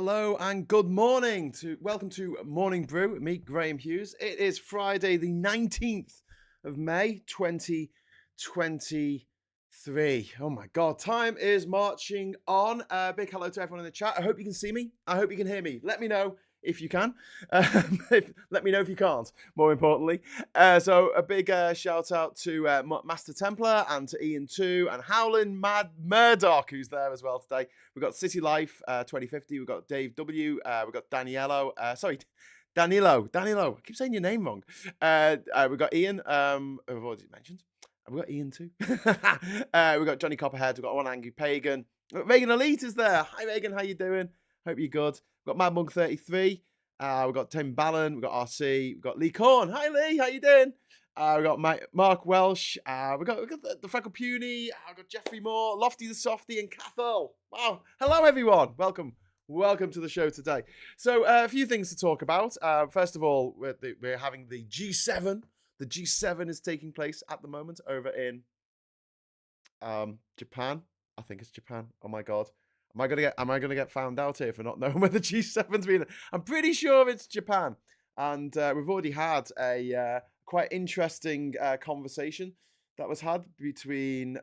Hello and good morning. Welcome to Morning Brew. Me, Graham Hughes. It is Friday, the 19th of May, 2023. Oh my God, time is marching on. Big hello to everyone in the chat. I hope you can see me. I hope you can hear me. Let me know if you can. Let me know if you can't. More importantly, so a big shout out to Master Templar and to Ian too, and Howlin' Mad Murdoch, who's there as well today. We've got City Life 2050. We've got Dave W. We've got Danilo. I keep saying your name wrong. We've got Ian. I've already mentioned. We've got Ian too. We've got Johnny Copperhead. We've got One Angry Pagan. Reagan Elite is there. Hi Reagan, how you doing? Hope you're good. We've got Mad Monk 33. We've got Tim Ballon. We've got RC. We've got Lee Corn. Hi Lee, how you doing? We've got Mark Welsh. We've got the Freckle Puny. We've got Jeffrey Moore, Lofty the Softy, and Cathal. Wow. Hello, everyone. Welcome. Welcome to the show today. So, a few things to talk about. First of all, we're having the G7. The G7 is taking place at the moment over in Japan. I think it's Japan. Oh my God. Am I gonna get found out here for not knowing where the G7's been? I'm pretty sure it's Japan. And we've already had a quite interesting conversation that was had between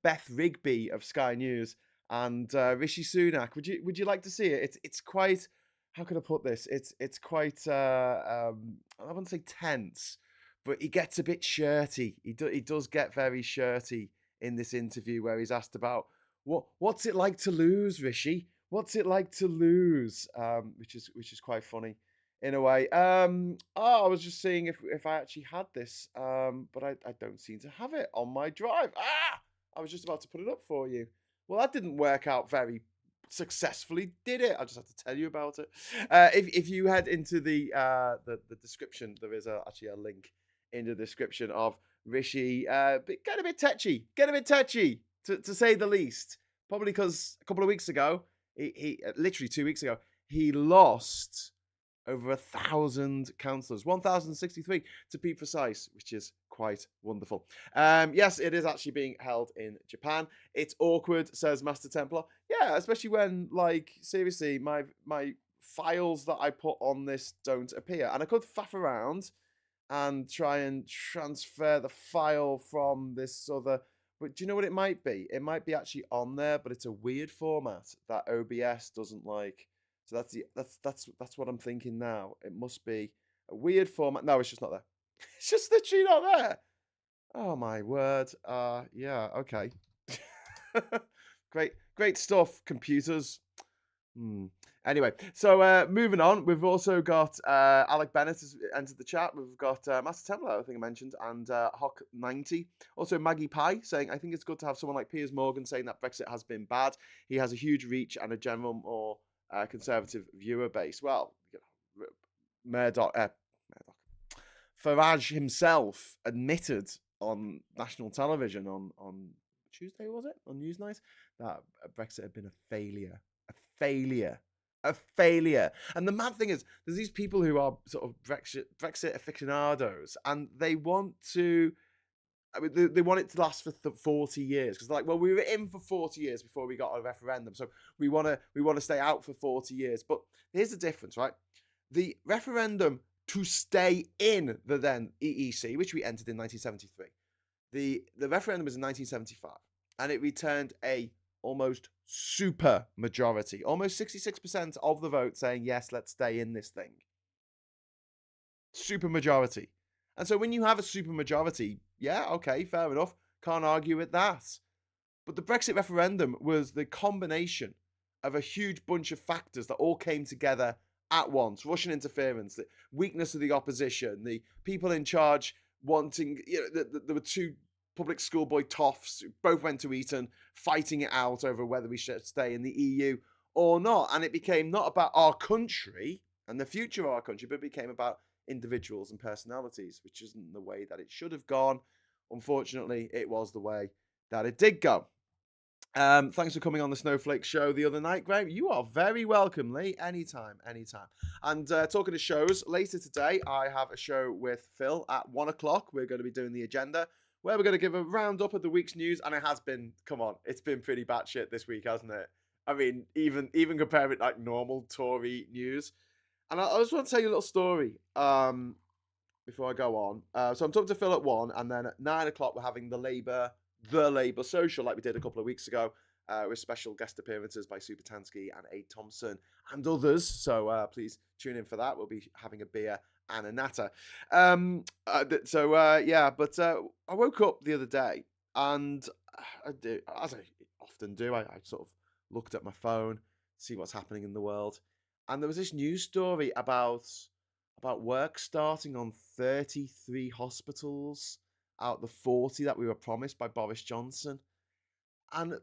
Beth Rigby of Sky News and Rishi Sunak. Would you like to see it? It's quite, how can I put this? It's quite I wouldn't say tense, but he gets a bit shirty. He does get very shirty in this interview where he's asked about what's it like to lose, Rishi? What's it like to lose? Which is quite funny in a way. I was just seeing if I actually had this, but I don't seem to have it on my drive. I was just about to put it up for you. Well, that didn't work out very successfully, did it? I just have to tell you about it. If you head into the description, there is actually a link in the description of Rishi. Get a bit touchy, to say the least. Probably because a couple of weeks ago, he literally 2 weeks ago, he lost over 1,000 councillors, 1,063 to be precise, which is quite wonderful. Yes, it is actually being held in Japan. It's awkward, says Master Templar. Yeah, especially when, like, seriously, my files that I put on this don't appear. And I could faff around and try and transfer the file from this other. But do you know what it might be? It might be actually on there, but it's a weird format that OBS doesn't like. So that's what I'm thinking now. It must be a weird format. No, it's just not there. It's just literally not there. Oh my word. Yeah, okay. Great stuff, computers. Anyway, so moving on, we've also got Alec Bennett has entered the chat. We've got Master Templar, I think I mentioned, and Hawk90. Also, Maggie Pie saying, I think it's good to have someone like Piers Morgan saying that Brexit has been bad. He has a huge reach and a general more conservative viewer base. Well, Murdoch, Farage himself admitted on national television on Tuesday, was it? On Newsnight, that Brexit had been a failure. A failure. And the mad thing is, there's these people who are sort of Brexit aficionados, and they want to. I mean, they want it to last for 40 years because they're like, well, we were in for 40 years before we got a referendum, so we want to stay out for 40 years. But here's the difference, right? The referendum to stay in the then EEC, which we entered in 1973, the referendum was in 1975, and it returned a almost super majority, almost 66% of the vote saying yes, let's stay in this thing. Super majority. And so when you have a super majority, yeah, okay, fair enough. Can't argue with that. But the Brexit referendum was the combination of a huge bunch of factors that all came together at once. Russian interference, the weakness of the opposition, the people in charge wanting, there were two public school boy toffs who both went to Eton fighting it out over whether we should stay in the EU or not. And it became not about our country and the future of our country, but it became about individuals and personalities, which isn't the way that it should have gone. Unfortunately, it was the way that it did go. Thanks for coming on the Snowflake show the other night, Graham. You are very welcome, Lee. Anytime. And talking to shows, later today, I have a show with Phil at 1 o'clock. We're going to be doing the agenda, where we're going to give a roundup of the week's news. And it has been, come on, it's been pretty batshit this week, hasn't it? I mean, even compare it like normal Tory news. And I just want to tell you a little story. Before I go on. So I'm talking to Phil at 1, and then at 9 o'clock we're having the Labour Social, like we did a couple of weeks ago, with special guest appearances by Supertansky and Aid Thompson and others. So please tune in for that. We'll be having a beer and a natter. Yeah, but I woke up the other day, and I do, as I often do, I sort of looked at my phone, see what's happening in the world, and there was this news story about work starting on 33 hospitals out the 40 that we were promised by Boris Johnson. And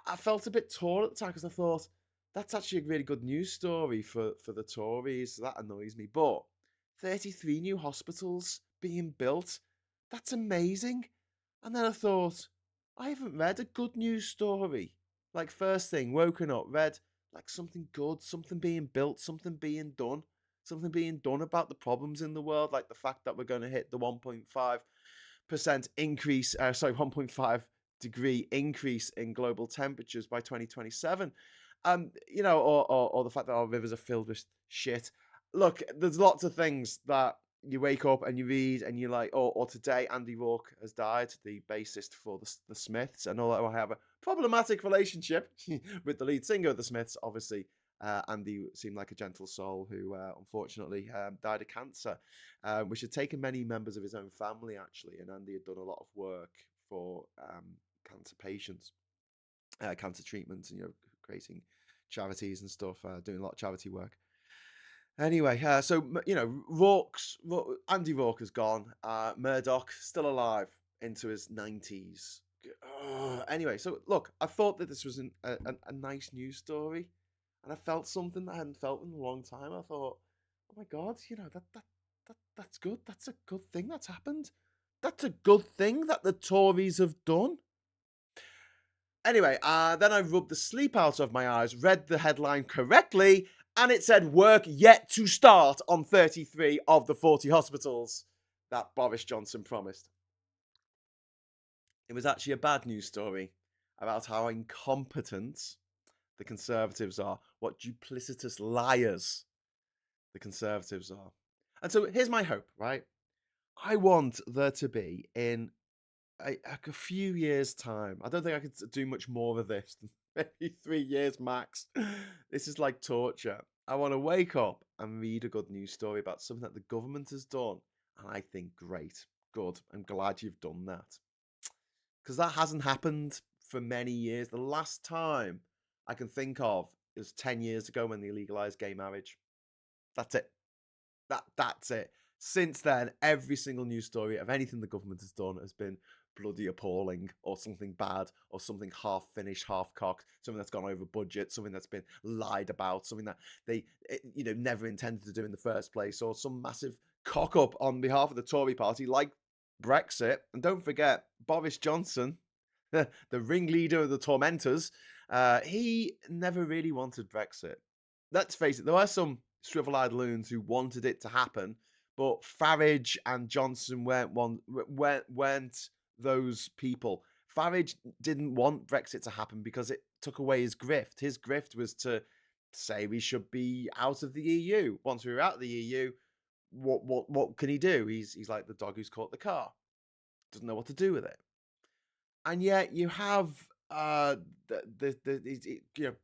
I felt a bit torn at the time because I thought that's actually a really good news story for the Tories. That annoys me. But 33 new hospitals being built, that's amazing. And then I thought, I haven't read a good news story. Like, first thing, woken up, read like something good, something being built, something being done about the problems in the world, like the fact that we're going to hit the 1.5% increase, 1.5 degree increase in global temperatures by 2027. Or the fact that our rivers are filled with shit. Look, there's lots of things that you wake up and you read and you're like, or today Andy Rourke has died, the bassist for the Smiths, and although I have a problematic relationship with the lead singer of the Smiths, obviously Andy seemed like a gentle soul who unfortunately died of cancer, which had taken many members of his own family actually, and Andy had done a lot of work for cancer patients, cancer treatments, and creating charities and stuff, doing a lot of charity work. Anyway, Andy Rourke has gone. Murdoch still alive into his 90s. Anyway, so look, I thought that this was a nice news story, and I felt something that I hadn't felt in a long time. I thought, oh my god, that's good. That's a good thing that's happened. That's a good thing that the Tories have done. Anyway, then I rubbed the sleep out of my eyes, read the headline correctly, and it said work yet to start on 33 of the 40 hospitals that Boris Johnson promised. It was actually a bad news story about how incompetent the Conservatives are, what duplicitous liars the Conservatives are. And so here's my hope, right? I want there to be, in a few years' time, I don't think I could do much more of this than maybe 3 years max. This is like torture. I want to wake up and read a good news story about something that the government has done. And I think, great, good. I'm glad you've done that. Because that hasn't happened for many years. The last time I can think of is 10 years ago when they legalized gay marriage. That's it. That's it. Since then, every single news story of anything the government has done has been bloody appalling, or something bad, or something half finished, half cocked, something that's gone over budget, something that's been lied about, something that they never intended to do in the first place, or some massive cock up on behalf of the Tory party, like Brexit. And don't forget Boris Johnson, the ringleader of the tormentors. He never really wanted Brexit. Let's face it, there are some shrivel-eyed loons who wanted it to happen, but Farage and Johnson weren't those people. Farage didn't want Brexit to happen because it took away his grift. His grift was to say we should be out of the EU. Once we were out of the EU, what can he do? He's like the dog who's caught the car. Doesn't know what to do with it. And yet you have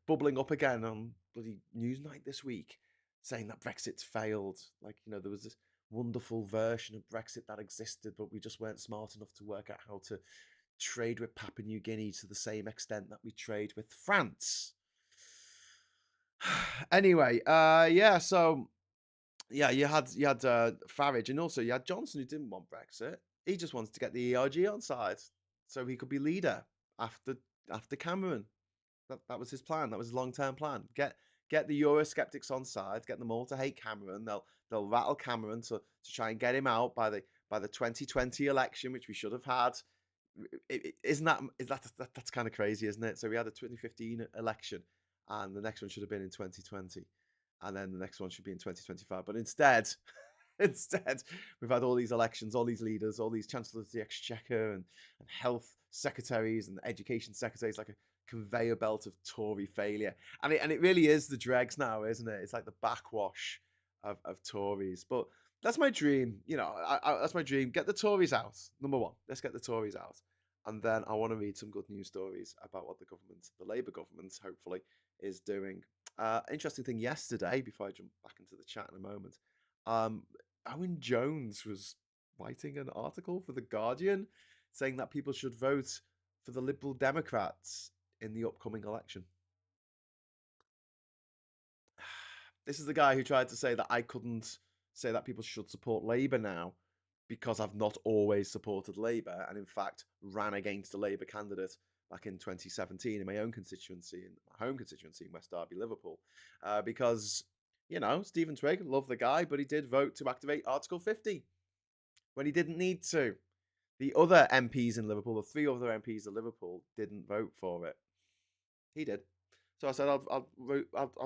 bubbling up again on bloody Newsnight this week, saying that Brexit's failed. Like, there was this wonderful version of Brexit that existed, but we just weren't smart enough to work out how to trade with Papua New Guinea to the same extent that we trade with France. Anyway, so yeah, you had Farage, and also you had Johnson, who didn't want Brexit. He just wanted to get the ERG on side so he could be leader after Cameron. That was his plan. That was his long-term plan. Get the Eurosceptics on side, get them all to hate Cameron. They'll rattle Cameron to try and get him out by the 2020 election, which we should have had. That's kind of crazy, isn't it? So we had a 2015 election, and the next one should have been in 2020, and then the next one should be in 2025. But instead, we've had all these elections, all these leaders, all these chancellors of the exchequer, and health secretaries and education secretaries, like a conveyor belt of Tory failure. And it really is the dregs now, isn't it? It's like the backwash of Tories. But that's my dream. That's my dream. Get the Tories out. Number one, let's get the Tories out. And then I want to read some good news stories about what the Labour government, hopefully, is doing. Interesting thing yesterday, before I jump back into the chat in a moment, um, Owen Jones was writing an article for The Guardian saying that people should vote for the Liberal Democrats in the upcoming election. This is the guy who tried to say that I couldn't say that people should support Labour now because I've not always supported Labour, and in fact ran against a Labour candidate back in 2017 in my own constituency, in my home constituency in West Derby, Liverpool, because Stephen Twigg, love the guy, but he did vote to activate Article 50 when he didn't need to. The other MPs in Liverpool, the three other MPs of Liverpool, didn't vote for it. He did. So I said I'd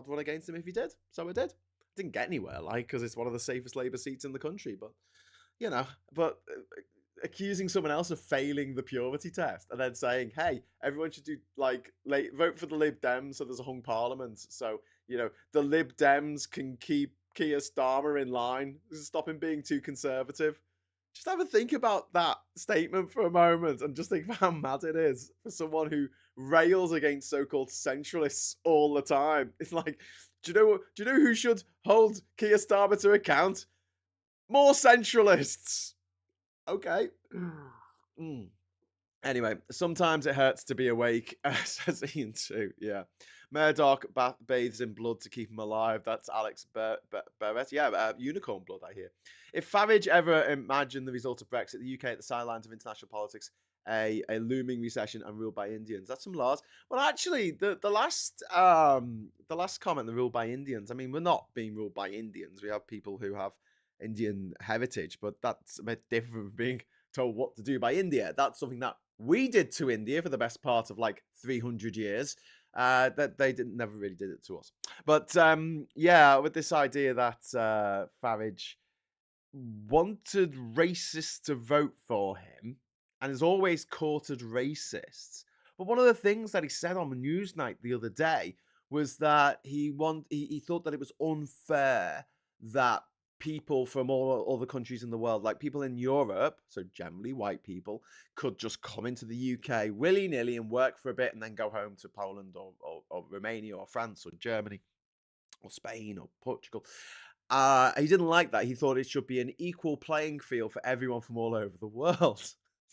run against him if he did. So I did. Didn't get anywhere, because it's one of the safest Labour seats in the country. But accusing someone else of failing the purity test and then saying, "Hey, everyone should do vote for the Lib Dems so there's a hung parliament, so the Lib Dems can keep Keir Starmer in line, stop him being too conservative." Just have a think about that statement for a moment and just think of how mad it is for someone who rails against so-called centralists all the time. It's like, do you know who should hold Keir Starmer to account? More centralists. Okay. Anyway, sometimes it hurts to be awake, says Ian too. Yeah. Murdoch bathes in blood to keep him alive. That's Alex Barrett. Yeah, unicorn blood, I hear. If Farage ever imagined the result of Brexit, the UK at the sidelines of international politics, a looming recession and ruled by Indians. That's some Lars. Well, actually, the last comment, the ruled by Indians. I mean, we're not being ruled by Indians. We have people who have Indian heritage, but that's a bit different from being told what to do by India. That's something that we did to India for the best part of 300 years. That they never really did it to us. But with this idea that Farage wanted racists to vote for him and has always courted racists. But one of the things that he said on the Newsnight the other day was that he thought that it was unfair that people from all other countries in the world, like people in Europe, so generally white people, could just come into the UK willy-nilly and work for a bit and then go home to Poland or Romania or France or Germany or Spain or Portugal. He didn't like that. He thought it should be an equal playing field for everyone from all over the world.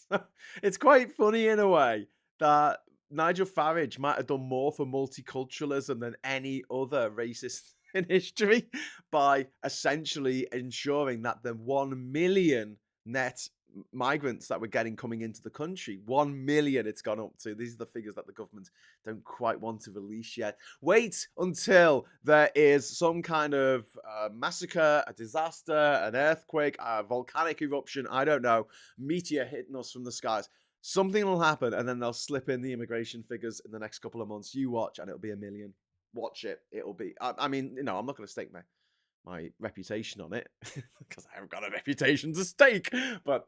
So it's quite funny in a way that Nigel Farage might have done more for multiculturalism than any other racist in history by essentially ensuring that the 1 million net migrants that we're getting coming into the country, 1 million it's gone up to. These are the figures that the government don't quite want to release yet. Wait until there is some kind of massacre, a disaster, an earthquake, a volcanic eruption, I don't know, meteor hitting us from the skies. Something will happen and then they'll slip in the immigration figures in the next couple of months. You watch and it'll be 1 million. Watch it. It'll be, I mean, I'm not going to stake my reputation on it because I haven't got a reputation to stake. But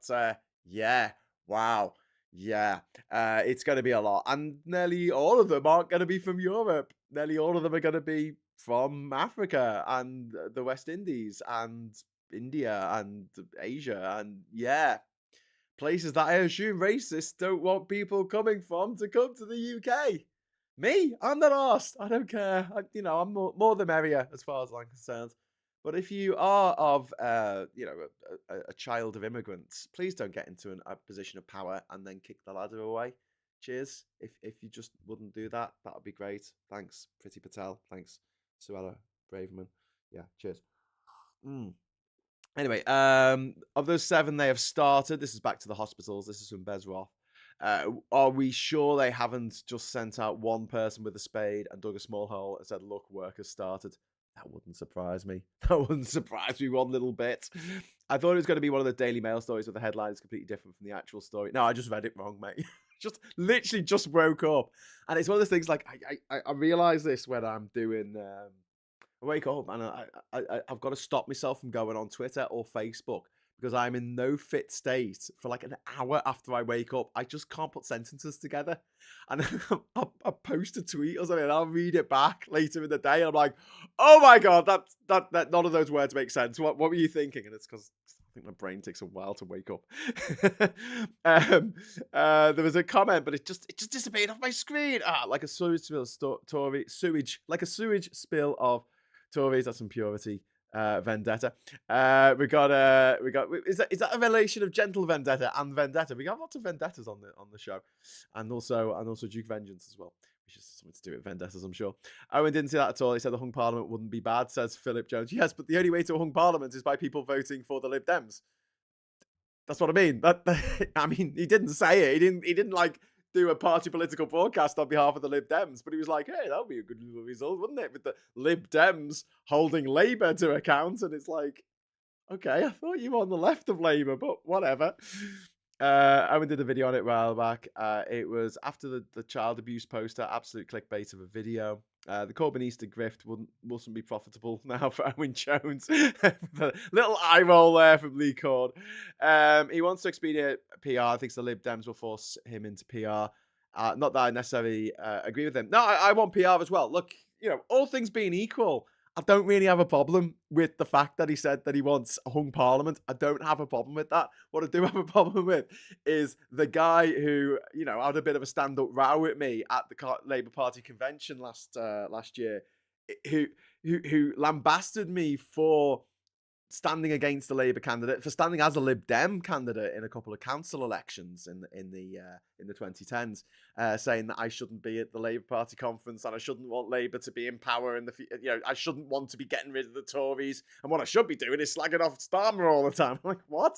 yeah, wow. Yeah, it's going to be a lot. And nearly all of them aren't going to be from Europe. Nearly all of them are going to be from Africa and the West Indies and India and Asia. And yeah, places that I assume racists don't want people coming from to come to the UK. Me, I'm not arsed. I don't care. I'm more the merrier as far as I'm concerned. But if you are of, a child of immigrants, please don't get into a position of power and then kick the ladder away. Cheers. If you just wouldn't do that, that would be great. Thanks, Priti Patel. Thanks, Suella Braverman. Yeah, cheers. Anyway, of those 7 they have started, this is back to the hospitals. This is from Bezroth. Are we sure they haven't just sent out one person with a spade and dug a small hole and said, look, work has started? That wouldn't surprise me. That wouldn't surprise me one little bit. I thought it was going to be one of the Daily Mail stories where the headline is completely different from the actual story. No, I just read it wrong, mate. Literally just woke up. And it's one of those things I realize this when I'm doing... I wake up and I've got to stop myself from going on Twitter or Facebook because I'm in no fit state for like an hour after I wake up. I just can't put sentences together. And I'll post a tweet or something and I'll read it back later in the day. And I'm like, oh my God, that none of those words make sense. What were you thinking? And it's because I think my brain takes a while to wake up. There was a comment, but it just disappeared off my screen. Like a sewage spill, Tory sewage, like a sewage spill of Tories. That's some purity. Vendetta. We got. Is that a relation of gentle vendetta and vendetta? We got lots of vendettas on the show, and also Duke Vengeance as well, which is something to do with vendettas, I'm sure. Owen didn't see that at all. He said the hung parliament wouldn't be bad. Says Philip Jones. Yes, but the only way to a hung parliament is by people voting for the Lib Dems. That's what I mean. I mean, he didn't say it. He didn't like do a party political broadcast on behalf of the Lib Dems, but he was like, hey, that would be a good result, wouldn't it? With the Lib Dems holding Labour to account. And it's like, okay, I thought you were on the left of Labour, but whatever. Owen did a video on it a while back. It was after the child abuse poster, absolute clickbait of a video. The Corbynista grift mustn't be profitable now for Owen Jones. The little eye roll there from Lee Cord. He wants to expedite PR. Thinks the Lib Dems will force him into PR. Not that I necessarily agree with him. No, I want PR as well. Look, all things being equal, I don't really have a problem with the fact that he said that he wants a hung parliament. I don't have a problem with that. What I do have a problem with is the guy who, had a bit of a stand-up row with me at the Labour Party convention last year, who lambasted me for standing against the Labour candidate, for standing as a Lib Dem candidate in a couple of council elections in the 2010s, saying that I shouldn't be at the Labour Party conference and I shouldn't want Labour to be in power in the I shouldn't want to be getting rid of the Tories, and what I should be doing is slagging off Starmer all the time. I'm like, what?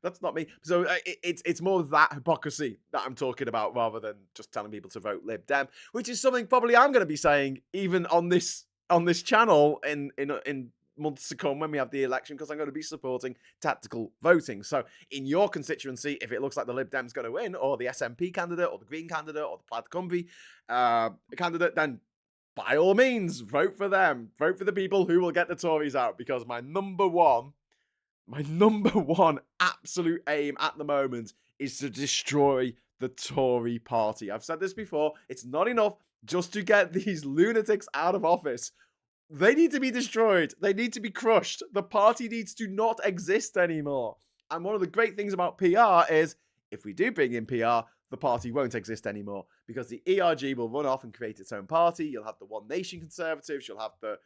That's not me. So it's more that hypocrisy that I'm talking about rather than just telling people to vote Lib Dem, which is something probably I'm going to be saying even on this channel in months to come when we have the election, because I'm going to be supporting tactical voting. So in your constituency, if it looks like the Lib Dem's going to win, or the SNP candidate, or the Green candidate, or the Plaid Cymru candidate, then by all means, vote for them. Vote for the people who will get the Tories out, because my number one absolute aim at the moment is to destroy the Tory party. I've said this before. It's not enough just to get these lunatics out of office. They need to be destroyed. They need to be crushed. The party needs to not exist anymore. And one of the great things about PR is if we do bring in PR, the party won't exist anymore, because the ERG will run off and create its own party. You'll have the One Nation Conservatives. You'll have the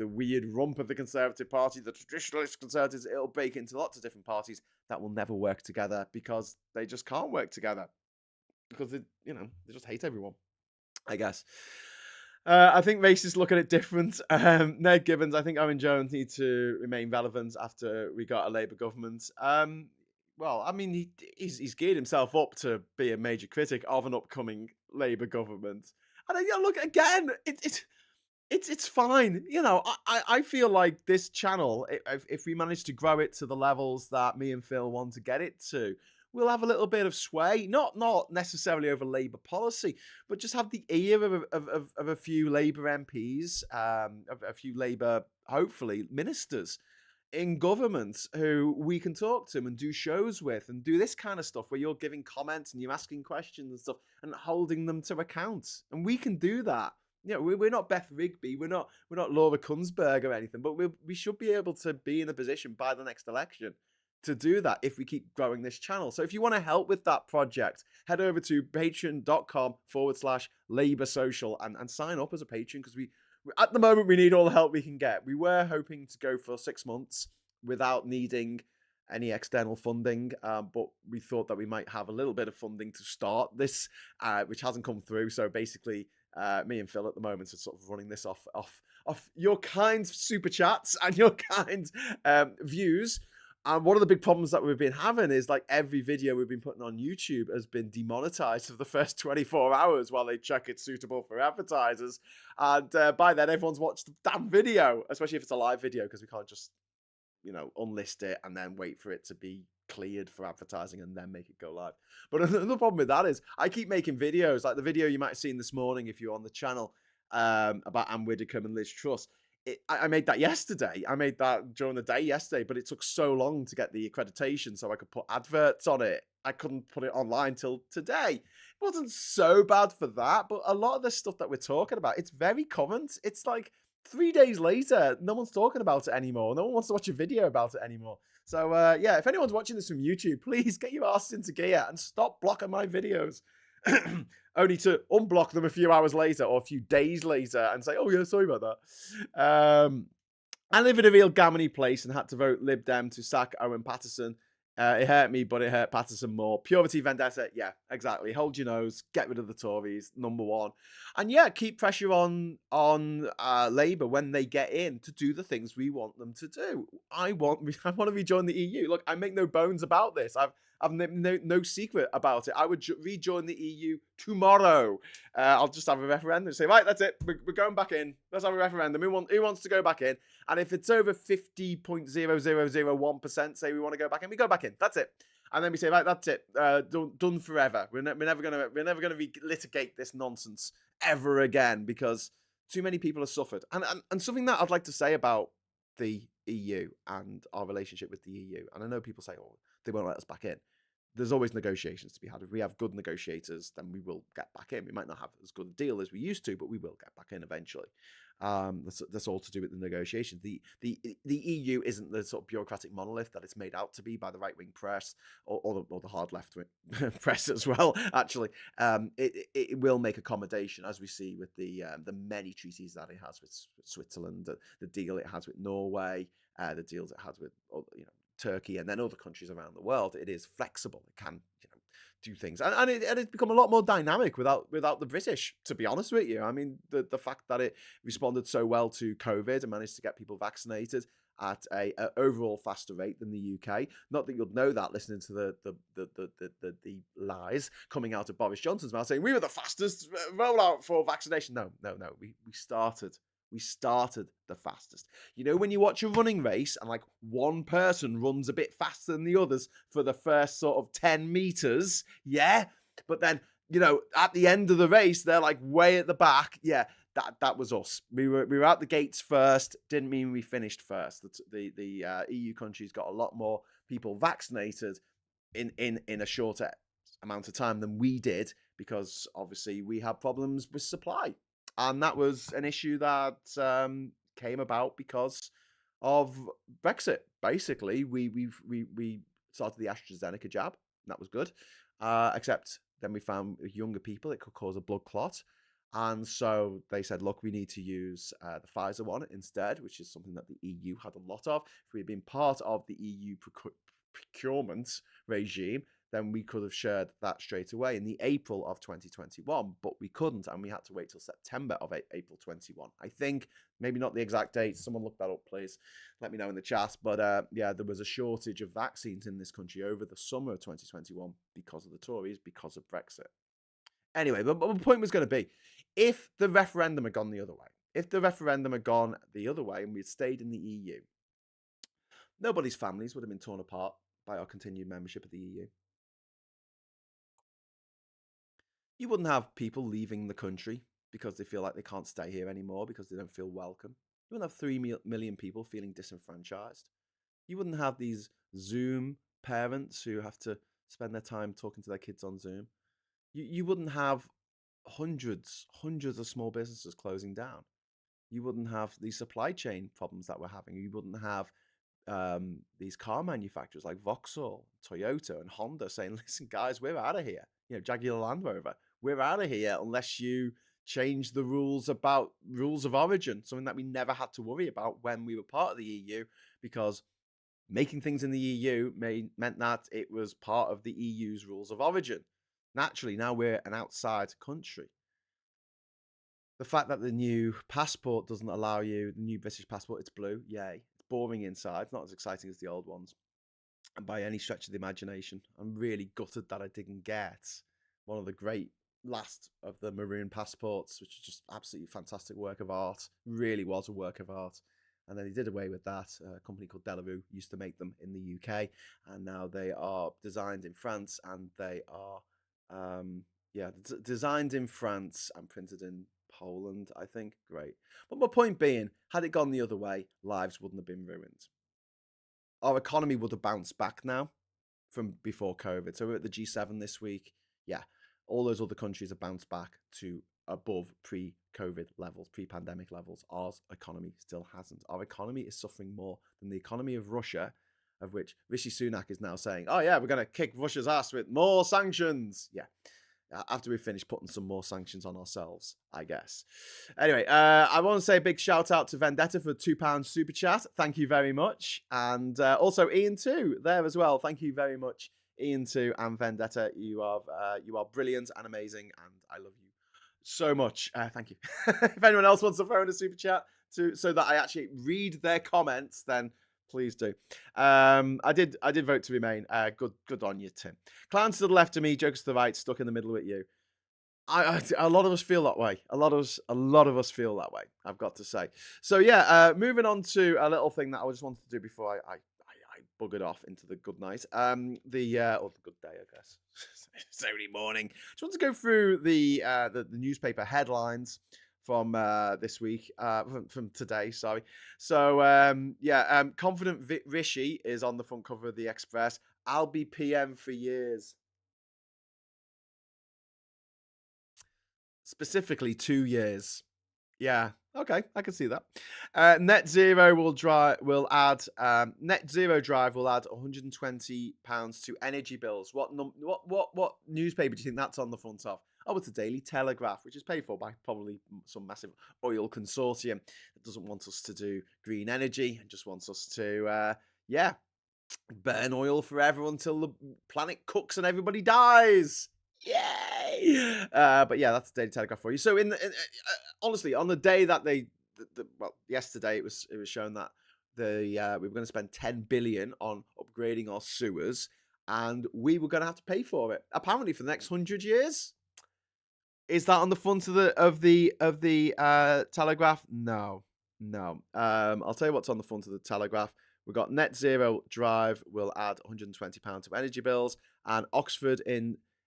weird rump of the Conservative Party, the traditionalist Conservatives. It'll break into lots of different parties that will never work together, because they just can't work together, because they just hate everyone, I guess. I think racists look at it different. Ned Gibbons, I think Owen Jones need to remain relevant after we got a Labour government. Well, I mean, he's geared himself up to be a major critic of an upcoming Labour government. And look, again, it's fine. I feel like this channel, if we manage to grow it to the levels that me and Phil want to get it to, we'll have a little bit of sway, not necessarily over Labour policy, but just have the ear of a few Labour MPs, of a few Labour, hopefully, ministers in government who we can talk to and do shows with and do this kind of stuff where you're giving comments and you're asking questions and stuff and holding them to account. And we can do that. We're not Beth Rigby, we're not Laura Kunsberg or anything, but we should be able to be in a position by the next election to do that if we keep growing this channel. So if you want to help with that project, head over to patreon.com/Labour Social and sign up as a patron, because we at the moment we need all the help we can get. We were hoping to go for 6 months without needing any external funding, but we thought that we might have a little bit of funding to start this, which hasn't come through. So basically, me and Phil at the moment are sort of running this off your kind super chats and your kind views. And one of the big problems that we've been having is, like, every video we've been putting on YouTube has been demonetized for the first 24 hours while they check it's suitable for advertisers. And by then, everyone's watched the damn video, especially if it's a live video, because we can't just, unlist it and then wait for it to be cleared for advertising and then make it go live. But another problem with that is I keep making videos, like the video you might have seen this morning if you're on the channel, about Anne Widdecombe and Liz Truss. I made that yesterday. I made that during the day yesterday, but it took so long to get the accreditation so I could put adverts on it. I couldn't put it online till today. It wasn't so bad for that, but a lot of the stuff that we're talking about, it's very current. It's like 3 days later, no one's talking about it anymore. No one wants to watch a video about it anymore. So yeah, if anyone's watching this from YouTube, please get your asses into gear and stop blocking my videos. Only to unblock them a few hours later or a few days later and say, "Oh yeah, sorry about that." I live in a real gammony place and had to vote Lib Dem to sack Owen Paterson. It hurt me, but it hurt Patterson more. Purity vendetta, yeah, exactly. Hold your nose, get rid of the Tories, number one, and yeah, keep pressure on Labour when they get in to do the things we want them to do. I want to rejoin the EU. Look, I make no bones about this. I've no secret about it. I would rejoin the EU tomorrow. I'll just have a referendum. Say, right, that's it. We're going back in. Let's have a referendum. Who wants to go back in? And if it's over 50.0001% say we want to go back in, we go back in. That's it. And then we say, right, that's it. Done forever. We're never gonna relitigate this nonsense ever again because too many people have suffered. And something that I'd like to say about the EU and our relationship with the EU. And I know people say, oh, they won't let us back in. There's always negotiations to be had. If we have good negotiators, then we will get back in. We might not have as good a deal as we used to, but we will get back in eventually. That's all to do with the negotiations. The EU isn't the sort of bureaucratic monolith that it's made out to be by the right wing press or the hard left wing press as well. Actually, it will make accommodation, as we see with the many treaties that it has with Switzerland, the deal it has with Norway, the deals it has with Turkey, and then other countries around the world. It is flexible. It can do things, and it's become a lot more dynamic without the British. To be honest with you, I mean the fact that it responded so well to COVID and managed to get people vaccinated at a overall faster rate than the UK. Not that you'll know that listening to the lies coming out of Boris Johnson's mouth saying we were the fastest rollout for vaccination. No. We started the fastest. You know, when you watch a running race and like one person runs a bit faster than the others for the first sort of 10 meters, yeah, but then, at the end of the race, they're like way at the back. Yeah, that was us. We were out the gates first. Didn't mean we finished first. The EU countries got a lot more people vaccinated in a shorter amount of time than we did because obviously we had problems with supply. And that was an issue that came about because of Brexit. Basically, we started the AstraZeneca jab. And that was good, except then we found with younger people it could cause a blood clot, and so they said, look, we need to use the Pfizer one instead, which is something that the EU had a lot of. If we had been part of the EU procurement regime, then we could have shared that straight away in the April of 2021, but we couldn't, and we had to wait till September of April 21. I think, maybe not the exact date, someone look that up, please. Let me know in the chat, but yeah, there was a shortage of vaccines in this country over the summer of 2021 because of the Tories, because of Brexit. Anyway, but my point was going to be, if the referendum had gone the other way, and we'd stayed in the EU, nobody's families would have been torn apart by our continued membership of the EU. You wouldn't have people leaving the country because they feel like they can't stay here anymore because they don't feel welcome. You wouldn't have 3 million people feeling disenfranchised. You wouldn't have these Zoom parents who have to spend their time talking to their kids on Zoom. You wouldn't have hundreds of small businesses closing down. You wouldn't have the supply chain problems that we're having. You wouldn't have these car manufacturers like Vauxhall, Toyota, and Honda saying, listen, guys, we're out of here. Jaguar Land Rover, we're out of here unless you change the rules of origin, something that we never had to worry about when we were part of the EU, because making things in the EU meant that it was part of the EU's rules of origin. Naturally, now we're an outside country. The fact that the new passport doesn't allow you, the new British passport, it's blue, yay. It's boring inside, it's not as exciting as the old ones. And by any stretch of the imagination, I'm really gutted that I didn't get one of the great last of the maroon passports, which is just absolutely fantastic work of art. Really was a work of art. And then he did away with that. A company called Delarue used to make them in the UK, and now they are designed in France, and they are designed in France and printed in Poland, I think. Great. But my point being, had it gone the other way, lives wouldn't have been ruined. Our economy would have bounced back now from before COVID. So we're at the G7 this week. Yeah, all those other countries have bounced back to above pre-COVID levels, pre-pandemic levels. Our economy still hasn't. Our economy is suffering more than the economy of Russia, of which Rishi Sunak is now saying, "Oh yeah, we're going to kick Russia's ass with more sanctions." Yeah, after we finish putting some more sanctions on ourselves, I guess. Anyway, I want to say a big shout out to Vendetta for £2 super chat. Thank you very much. And also Ian too there as well. Thank you very much, Ian too and Vendetta. You are brilliant and amazing, and I love you so much. Thank you. If anyone else wants to throw in a super chat so that I actually read their comments, then please do. I did vote to remain. Good on you, Tim. Clowns to the left of me, jokers to the right, stuck in the middle with you. A lot of us feel that way. A lot of us feel that way, I've got to say. So yeah, moving on to a little thing that I just wanted to do before I buggered off into the good night. Or the good day, I guess. It's only morning. Just want to go through the newspaper headlines from this week, from today, sorry. So confident Rishi is on the front cover of the Express. I'll be PM for years. Specifically 2 years. Yeah. Okay, I can see that. Net Zero Drive will add £120 to energy bills. What newspaper do you think that's on the front of? Oh, it's the Daily Telegraph, which is paid for by probably some massive oil consortium that doesn't want us to do green energy and just wants us to burn oil forever until the planet cooks and everybody dies. Yay! But yeah, that's the Daily Telegraph for you. So honestly, on the day that yesterday it was shown that we were going to spend 10 billion on upgrading our sewers, and we were going to have to pay for it. Apparently, for the next 100 years. Is that on the front of the Telegraph? No. I'll tell you what's on the front of the Telegraph. We've got Net Zero Drive will add £120 to energy bills, and Oxford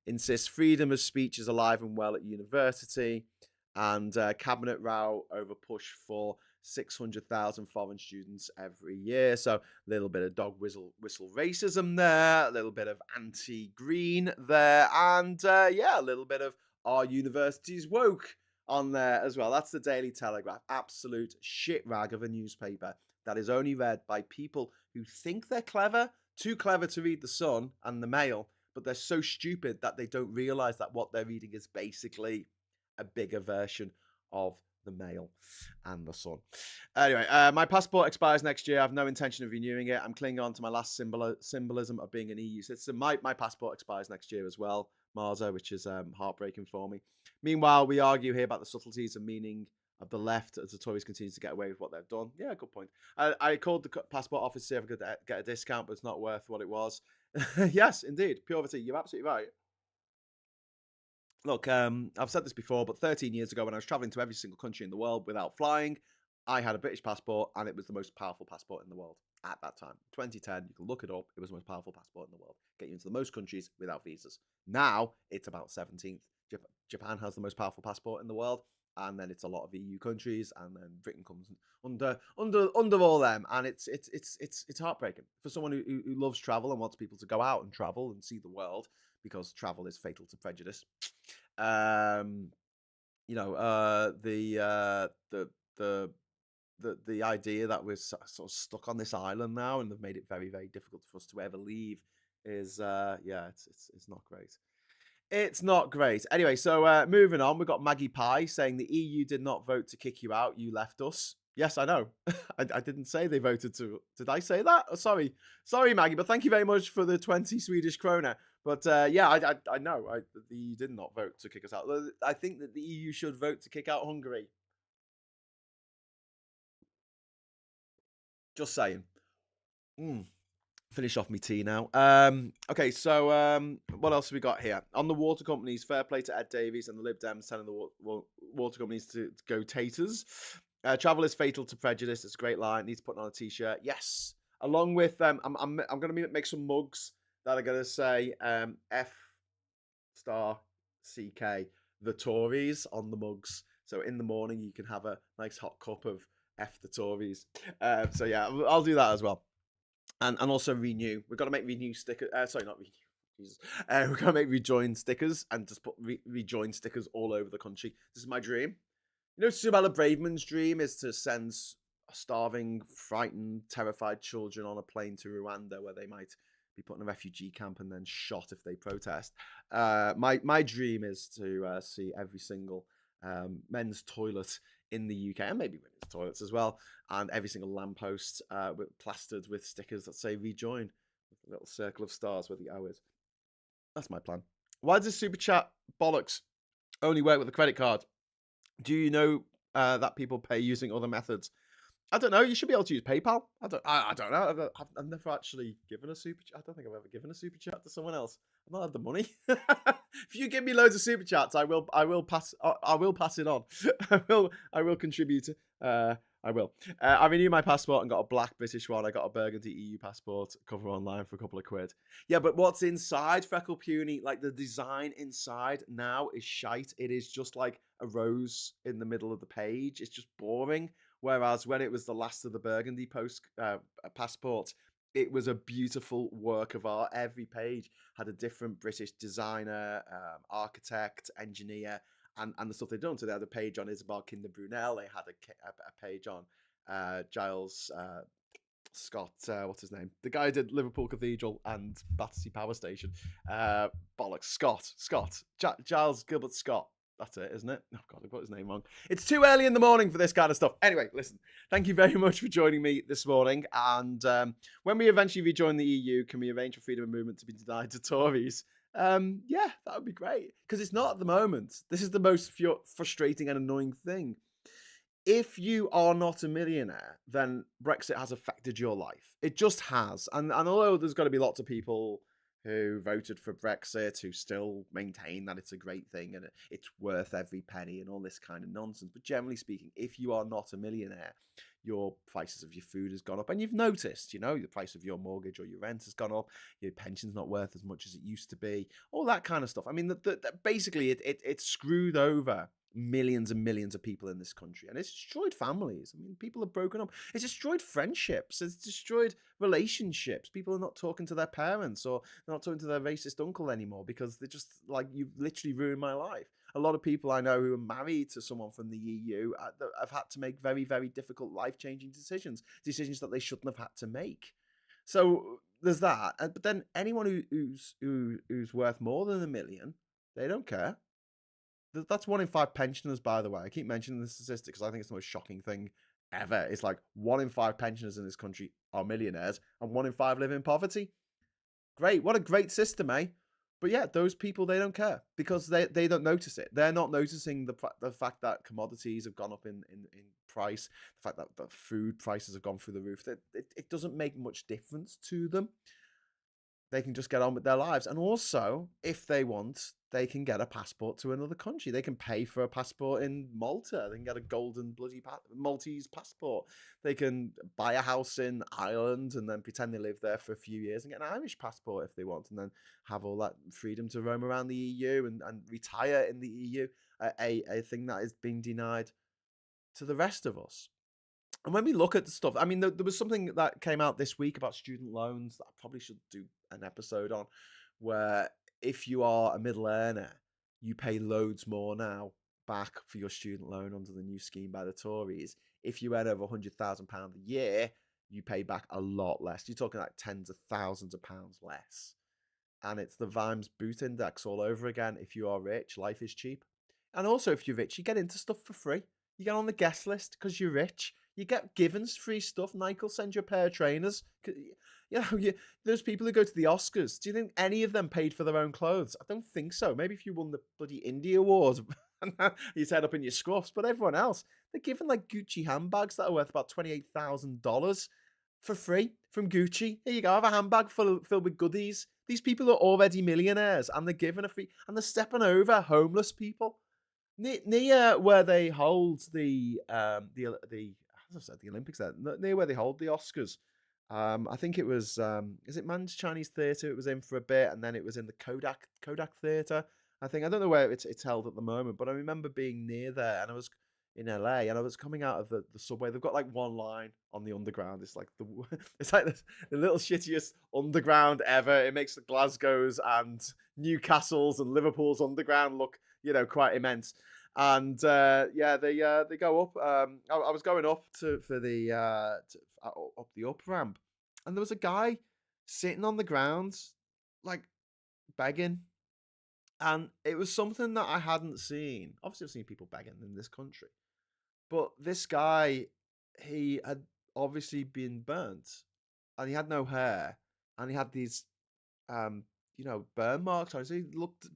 insists freedom of speech is alive and well at university, and cabinet row over push for 600,000 foreign students every year. So a little bit of dog whistle racism there, a little bit of anti-green there, and a little bit of our university's woke on there as well. That's the Daily Telegraph. Absolute shit rag of a newspaper that is only read by people who think they're clever, too clever to read the Sun and the Mail, but they're so stupid that they don't realize that what they're reading is basically a bigger version of the Mail and the Sun. Anyway, my passport expires next year. I have no intention of renewing it. I'm clinging on to my last symbolism of being an EU citizen. My passport expires next year as well, Marza, which is heartbreaking for me. Meanwhile, we argue here about the subtleties and meaning of the left as the Tories continue to get away with what they've done. Yeah, good point. I called the passport office to see if I could get a discount, but it's not worth what it was. Yes, indeed. Purity, you're absolutely right. Look, I've said this before, but 13 years ago when I was traveling to every single country in the world without flying, I had a British passport and it was the most powerful passport in the world at that time. 2010, you can look it up. It was the most powerful passport in the world. Get you into the most countries without visas. Now it's about 17th. Japan has the most powerful passport in the world, and then it's a lot of EU countries, and then Britain comes under all them, and it's heartbreaking for someone who loves travel and wants people to go out and travel and see the world, because travel is fatal to prejudice. The idea that we're sort of stuck on this island now and they've made it very, very difficult for us to ever leave is it's not great. It's not great. Anyway, so moving on, we've got Maggie Pie saying the EU did not vote to kick you out. You left us. Yes, I know. I didn't say they voted to. Did I say that? Oh, sorry, Maggie. But thank you very much for the 20 Swedish krona. But I know the EU did not vote to kick us out. I think that the EU should vote to kick out Hungary. Just saying. Finish off my tea now. Okay, so what else have we got here? On the water companies, fair play to Ed Davies and the Lib Dems telling the water companies to go taters. Travel is fatal to prejudice. It's a great line. Needs putting on a t-shirt. Yes. Along with I'm going to make some mugs that are going to say F***CK the Tories on the mugs. So in the morning, you can have a nice hot cup of F the Tories. So yeah, I'll do that as well. And also renew. We've got to make renew stickers. Sorry, not renew. Jesus. We've got to make rejoin stickers and just put rejoin stickers all over the country. This is my dream. You know, Suella Braverman's dream is to send starving, frightened, terrified children on a plane to Rwanda, where they might be put in a refugee camp and then shot if they protest. My dream is to see every single men's toilet in the UK, and maybe women's toilets as well, and every single lamppost plastered with stickers that say "Rejoin," with a little circle of stars where the O is. That's my plan. Why does Super Chat bollocks only work with a credit card? Do you know that people pay using other methods? I don't know. You should be able to use PayPal. I don't know. I've never actually given a super chat. I don't think I've ever given a super chat to someone else. I've not had the money. If you give me loads of super chats, I will pass it on. I will contribute. I will. I renewed my passport and got a black British one. I got a burgundy EU passport. Cover online for a couple of quid. Yeah, but what's inside, Freckle Puny? Like, the design inside now is shite. It is just like a rose in the middle of the page. It's just boring. Whereas when it was the last of the Burgundy passport, it was a beautiful work of art. Every page had a different British designer, architect, engineer, and the stuff they'd done. So they had a page on Isabel Kinder Brunel. They had a page on Giles Scott, what's his name? The guy who did Liverpool Cathedral and Battersea Power Station. Bollocks, Scott. Giles Gilbert Scott. That's it, isn't it? Oh, God, I got his name wrong. It's too early in the morning for this kind of stuff. Anyway, listen, thank you very much for joining me this morning. And when we eventually rejoin the EU, can we arrange for freedom of movement to be denied to Tories? Yeah, that would be great. Because it's not at the moment. This is the most frustrating and annoying thing. If you are not a millionaire, then Brexit has affected your life. It just has. And although there's got to be lots of people who voted for Brexit who still maintain that it's a great thing and it's worth every penny and all this kind of nonsense. But generally speaking, if you are not a millionaire, your prices of your food has gone up. And you've noticed, you know, the price of your mortgage or your rent has gone up. Your pension's not worth as much as it used to be. All that kind of stuff. I mean, basically, it screwed over millions and millions of people in this country, and it's destroyed families. I mean, people have broken up. It's destroyed friendships. It's destroyed relationships. People are not talking to their parents, or they're not talking to their racist uncle anymore because they're just like, you've literally ruined my life. A lot of people I know who are married to someone from the EU have had to make very, very difficult life-changing decisions that they shouldn't have had to make. So there's that. But then anyone who's worth more than $1 million, they don't care. That's 1 in 5 pensioners, by the way. I keep mentioning the statistic because I think it's the most shocking thing ever. It's like 1 in 5 pensioners in this country are millionaires and 1 in 5 live in poverty. Great. What a great system, eh? But yeah, those people, they don't care because they don't notice it. They're not noticing the fact that commodities have gone up in price, the fact that the food prices have gone through the roof. It doesn't make much difference to them. They can just get on with their lives. And also, if they want, they can get a passport to another country. They can pay for a passport in Malta. They can get a golden bloody Maltese passport. They can buy a house in Ireland and then pretend they live there for a few years and get an Irish passport if they want, and then have all that freedom to roam around the EU and retire in the EU, a thing that is being denied to the rest of us. And when we look at the stuff, I mean, there was something that came out this week about student loans that I probably should do an episode on, where if you are a middle earner, you pay loads more now back for your student loan under the new scheme by the Tories. If you earn over £100,000 a year, you pay back a lot less. You're talking like tens of thousands of pounds less. And it's the Vimes Boot Index all over again. If you are rich, life is cheap. And also, if you're rich, you get into stuff for free. You get on the guest list because you're rich. You get Givens free stuff. Nike will send you a pair of trainers. You know, those people who go to the Oscars, do you think any of them paid for their own clothes? I don't think so. Maybe if you won the bloody Indie Awards, you head up in your scruffs. But everyone else, they're given like Gucci handbags that are worth about $28,000 for free from Gucci. Here you go, have a handbag filled with goodies. These people are already millionaires, and they're given a free, and they're stepping over homeless people near where they hold the as I said, the Olympics there, near where they hold the Oscars. I think it was is it Man's Chinese Theatre? It was in for a bit, and then it was in the Kodak Theatre. I think I don't know where it's held at the moment, but I remember being near there, and I was in LA, and I was coming out of the subway. They've got like one line on the underground. It's like it's like the little shittiest underground ever. It makes the Glasgow's and Newcastle's and Liverpool's underground look, quite immense. And yeah, they go up. I was going up to for the up the up ramp, and there was a guy sitting on the ground, like begging, and it was something that I hadn't seen. Obviously, I've seen people begging in this country, but this guy, he had obviously been burnt, and he had no hair, and he had these, um, burn marks. I he looked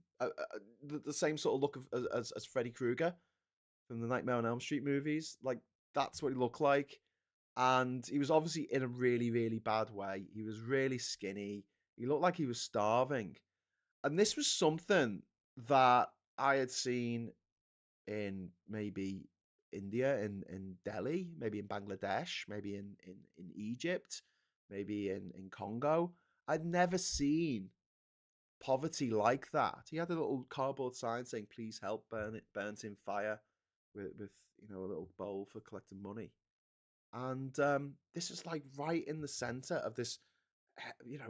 the same sort of look as Freddy Krueger from the Nightmare on Elm Street movies. Like that's what he looked like, and he was obviously in a really, really bad way. He was really skinny. He looked like he was starving, and this was something that I had seen in maybe India, in Delhi, maybe in Bangladesh, maybe in Egypt, maybe in Congo. I'd never seen poverty like that. He had a little cardboard sign saying, "Please help," burnt in fire, with a little bowl for collecting money. And this is like right in the center of this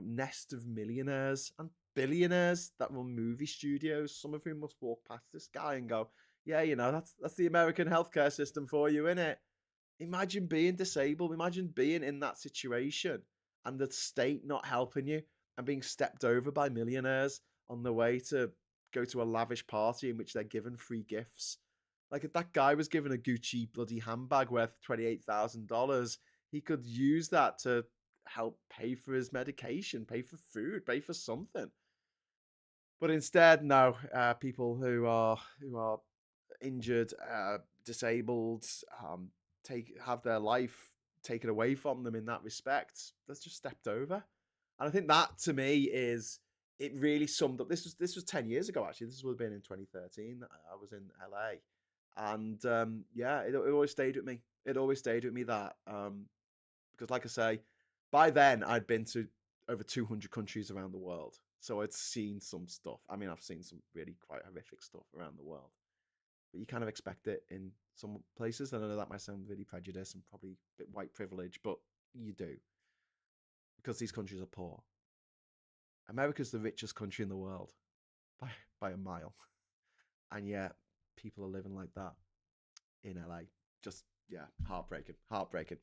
nest of millionaires and billionaires that run movie studios, some of whom must walk past this guy and go, "Yeah, that's the American healthcare system for you, innit?" Imagine being disabled. Imagine being in that situation and the state not helping you and being stepped over by millionaires on the way to go to a lavish party in which they're given free gifts. Like if that guy was given a Gucci bloody handbag worth $28,000, he could use that to help pay for his medication, pay for food, pay for something. But instead, no, people who are injured, disabled, have their life taken away from them in that respect. That's just stepped over, and I think that to me is it really summed up. This was 10 years ago actually. This would have been in 2013. I was in LA, and yeah, it always stayed with me. It always stayed with me that because, like I say, by then I'd been to over 200 countries around the world, so I'd seen some stuff. I mean, I've seen some really quite horrific stuff around the world, but you kind of expect it in some places. And I know that might sound really prejudiced and probably a bit white privilege, but you do because these countries are poor. America's the richest country in the world by by a mile, and yet people are living like that in LA. Just yeah, heartbreaking, heartbreaking.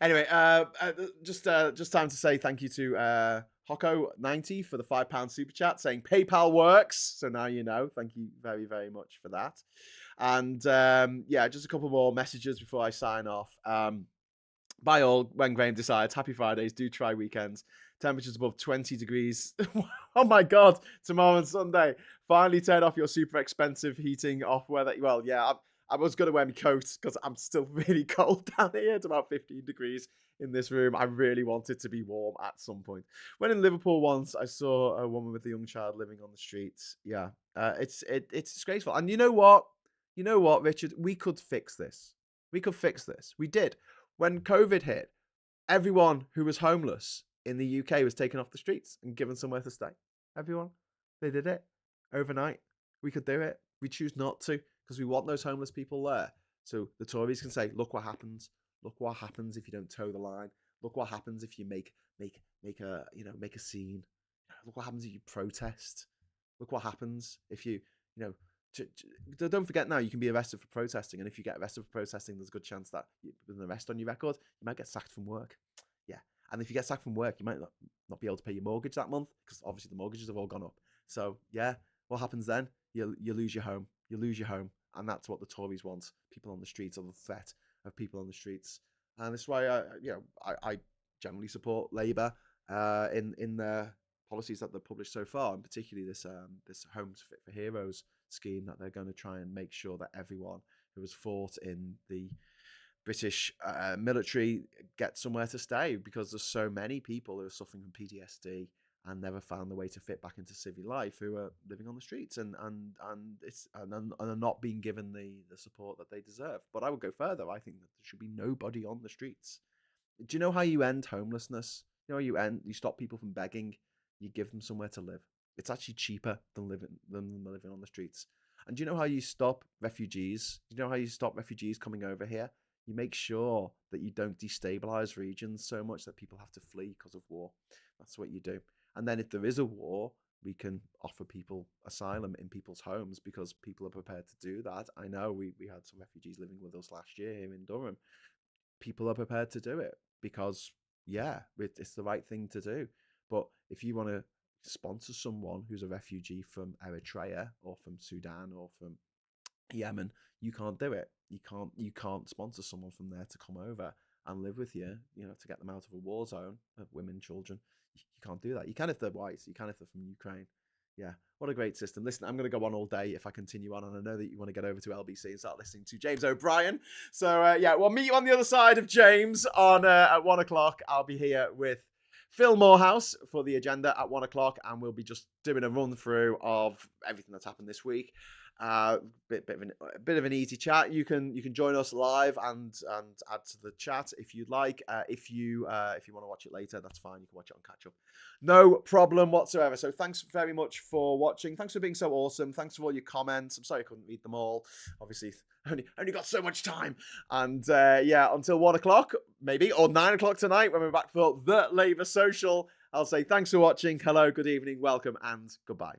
Anyway, just time to say thank you to Hocko90 for the £5 super chat, saying PayPal works. So now you know. Thank you very, very much for that. And yeah, just a couple more messages before I sign off. By all, when Graham decides, happy Fridays, do try weekends. Temperatures above 20 degrees. Oh my God, tomorrow and Sunday. Finally turn off your super expensive heating off weather. Well, yeah, I was going to wear my coat because I'm still really cold down here. It's about 15 degrees in this room. I really want it to be warm at some point. When in Liverpool once, I saw a woman with a young child living on the streets. Yeah, it's disgraceful. And you know what? You know what, Richard? We could fix this. We could fix this. We did. When COVID hit, everyone who was homeless in the UK was taken off the streets and given somewhere to stay. Everyone. They did it overnight. We could do it. We choose not to because we want those homeless people there. So the Tories can say, look what happens. Look what happens if you don't toe the line. Look what happens if you make a scene. Look what happens if you protest. Look what happens if you know don't forget now you can be arrested for protesting, and if you get arrested for protesting, there's a good chance that with an arrest on your record, you might get sacked from work. Yeah, and if you get sacked from work, you might not be able to pay your mortgage that month because obviously the mortgages have all gone up. So yeah, what happens then? You lose your home. You lose your home, and that's what the Tories want. People on the streets, or the threat of people on the streets, and that's why I generally support Labour in their policies that they've published so far, and particularly this Homes Fit for Heroes scheme that they're going to try and make sure that everyone who has fought in the British military gets somewhere to stay, because there's so many people who are suffering from PTSD and never found the way to fit back into civil life, who are living on the streets and are not being given the support that they deserve. But I would go further. I think that there should be nobody on the streets. Do you know how you end homelessness? You know how you stop people from begging? You give them somewhere to live. It's actually cheaper than living on the streets. And do you know how you stop refugees? Do you know how you stop refugees coming over here? You make sure that you don't destabilize regions so much that people have to flee because of war. That's what you do. And then if there is a war, we can offer people asylum in people's homes because people are prepared to do that. I know we had some refugees living with us last year here in Durham. People are prepared to do it because, yeah, it's the right thing to do. But if you want to sponsor someone who's a refugee from Eritrea or from Sudan or from Yemen, you can't do it. You can't sponsor someone from there to come over and live with you, to get them out of a war zone of women, children. You can't do that. You can if they're white. You can if they're from Ukraine. Yeah, what a great system. Listen, I'm going to go on all day if I continue on, and I know that you want to get over to LBC and start listening to James O'Brien. So, yeah, we'll meet you on the other side of James on at 1 o'clock. I'll be here with Phil Morehouse for the agenda at 1 o'clock, and we'll be just doing a run through of everything that's happened this week. A bit of an easy chat. You can join us live and add to the chat if you'd like. If you want to watch it later, that's fine. You can watch it on catch up. No problem whatsoever. So thanks very much for watching. Thanks for being so awesome. Thanks for all your comments. I'm sorry I couldn't read them all. Obviously, only got so much time. And yeah, until 1 o'clock maybe, or 9 o'clock tonight when we're back for the Labour Social, I'll say thanks for watching. Hello, good evening, welcome, and goodbye.